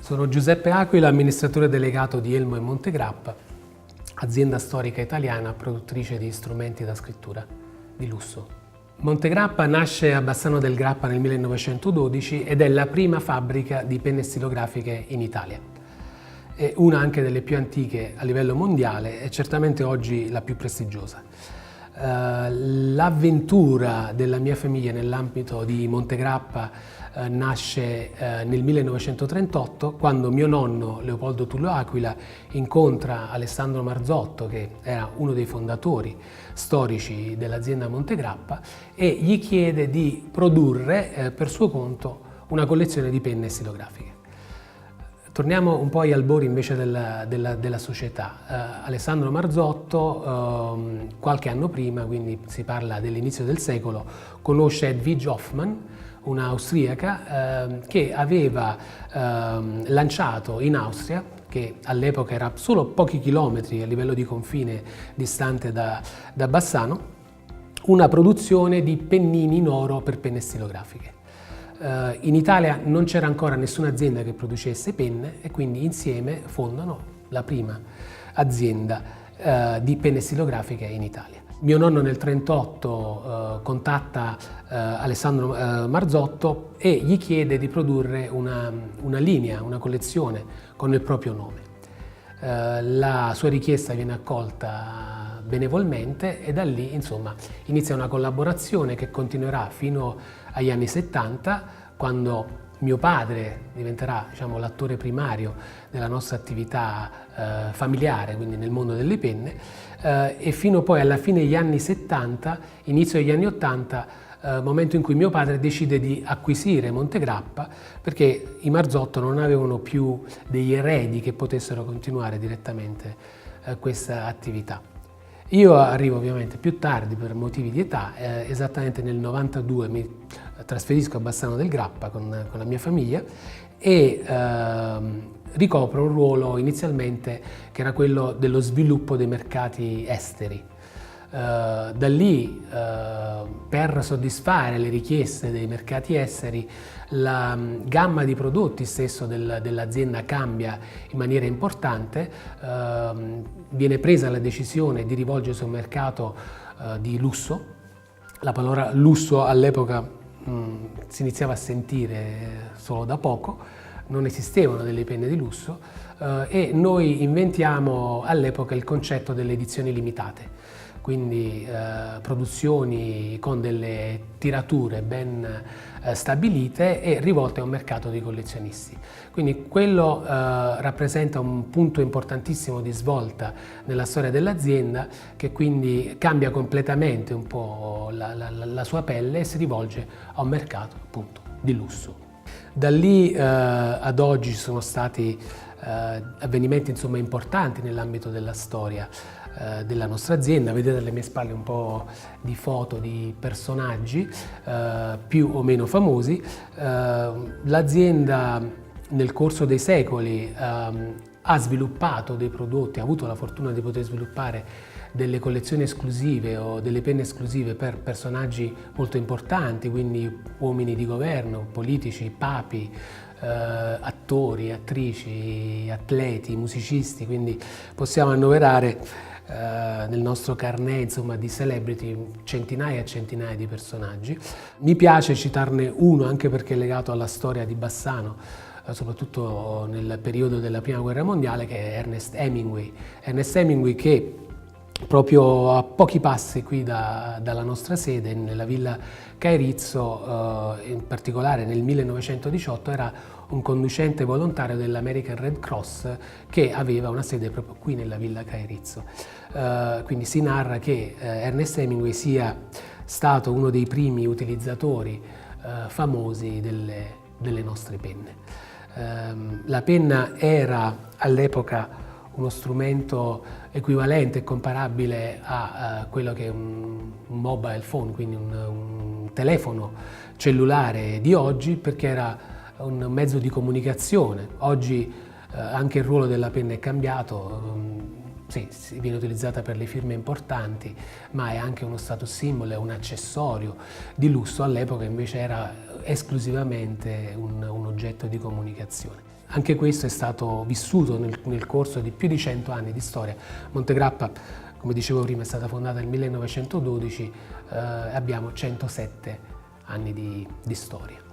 Sono Giuseppe Aquila, amministratore delegato di Elmo e Montegrappa, azienda storica italiana produttrice di strumenti da scrittura di lusso. Montegrappa nasce a Bassano del Grappa nel 1912 ed è la prima fabbrica di penne stilografiche in Italia. È una anche delle più antiche a livello mondiale e certamente oggi la più prestigiosa. L'avventura della mia famiglia nell'ambito di Montegrappa nasce nel 1938, quando mio nonno Leopoldo Tullio Aquila incontra Alessandro Marzotto, che era uno dei fondatori storici dell'azienda Montegrappa, e gli chiede di produrre per suo conto una collezione di penne stilografiche. Torniamo un po' agli albori invece della società. Alessandro Marzotto, qualche anno prima, quindi si parla dell'inizio del secolo, conosce Hedwig Hoffmann, una austriaca che aveva lanciato in Austria, che all'epoca era solo pochi chilometri a livello di confine distante da Bassano, una produzione di pennini in oro per penne stilografiche. In Italia non c'era ancora nessuna azienda che producesse penne e quindi insieme fondano la prima azienda di penne stilografiche in Italia. Mio nonno nel 1938 contatta Alessandro Marzotto e gli chiede di produrre una linea, una collezione con il proprio nome. La sua richiesta viene accolta benevolmente e da lì insomma inizia una collaborazione che continuerà fino agli anni 70, quando mio padre diventerà, diciamo, l'attore primario della nostra attività familiare, quindi nel mondo delle penne, e fino poi alla fine degli anni 70, inizio degli anni 80, momento in cui mio padre decide di acquisire Montegrappa perché i Marzotto non avevano più degli eredi che potessero continuare direttamente questa attività. Io arrivo ovviamente più tardi per motivi di età, esattamente nel 92 mi trasferisco a Bassano del Grappa con la mia famiglia e ricopro un ruolo inizialmente che era quello dello sviluppo dei mercati esteri. Da lì, per soddisfare le richieste dei mercati esteri, la gamma di prodotti stesso dell'azienda cambia in maniera importante, viene presa la decisione di rivolgersi a un mercato di lusso. La parola lusso all'epoca si iniziava a sentire solo da poco, non esistevano delle penne di lusso e noi inventiamo all'epoca il concetto delle edizioni limitate. Quindi produzioni con delle tirature ben stabilite e rivolte a un mercato di collezionisti. Quindi quello rappresenta un punto importantissimo di svolta nella storia dell'azienda, che quindi cambia completamente un po' la sua pelle e si rivolge a un mercato appunto di lusso. Da lì ad oggi ci sono stati avvenimenti insomma importanti nell'ambito della storia della nostra azienda. Vedete alle mie spalle un po' di foto di personaggi più o meno famosi. L'azienda nel corso dei secoli ha sviluppato dei prodotti, ha avuto la fortuna di poter sviluppare delle collezioni esclusive o delle penne esclusive per personaggi molto importanti, quindi uomini di governo, politici, papi, attori, attrici, atleti, musicisti, quindi possiamo annoverare nel nostro carnet insomma di celebrity centinaia e centinaia di personaggi. Mi piace citarne uno anche perché è legato alla storia di Bassano, soprattutto nel periodo della Prima Guerra Mondiale, che è Ernest Hemingway. Ernest Hemingway, che proprio a pochi passi qui dalla nostra sede, nella Villa Caerizzo, in particolare nel 1918, era un conducente volontario dell'American Red Cross che aveva una sede proprio qui nella Villa Caerizzo. Quindi si narra che Ernest Hemingway sia stato uno dei primi utilizzatori famosi delle nostre penne. La penna era all'epoca uno strumento equivalente e comparabile a quello che è un mobile phone, quindi un telefono cellulare di oggi, perché era un mezzo di comunicazione. Oggi anche il ruolo della penna è cambiato, sì, viene utilizzata per le firme importanti, ma è anche uno status symbol, è un accessorio di lusso. All'epoca invece era esclusivamente un oggetto di comunicazione. anche questo è stato vissuto nel corso di più di 100 anni di storia. Montegrappa, come dicevo prima, è stata fondata nel 1912, abbiamo 107 anni di storia.